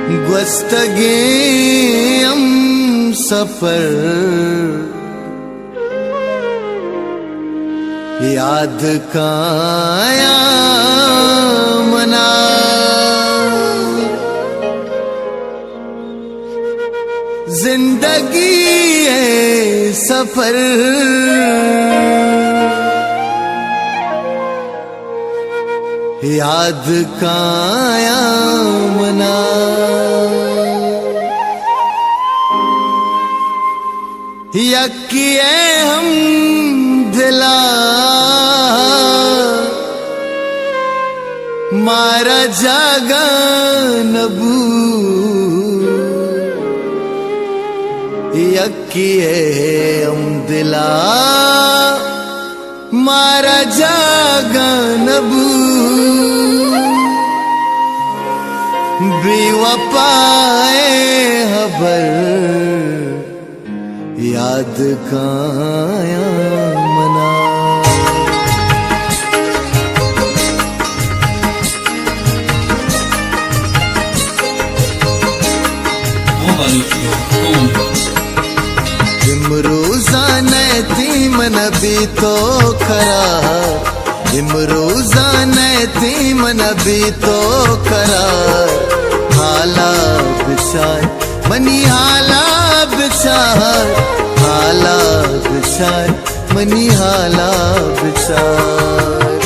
ग्वस्तगे हम सफर याद काया मना जिंदगी है सफर याद काया मना यकिए हम दिला मारा जागा नबू यकिए हम दिला मारा जागा नबू बेवफाए हबर याद काया मना इमरोज़ान तीमन भी तो खरा इमरोज़ान तीमन भी तो खरा हाला बिछाए मनी हाला बिछाए हाला बिछाए मनी हाला बिछाए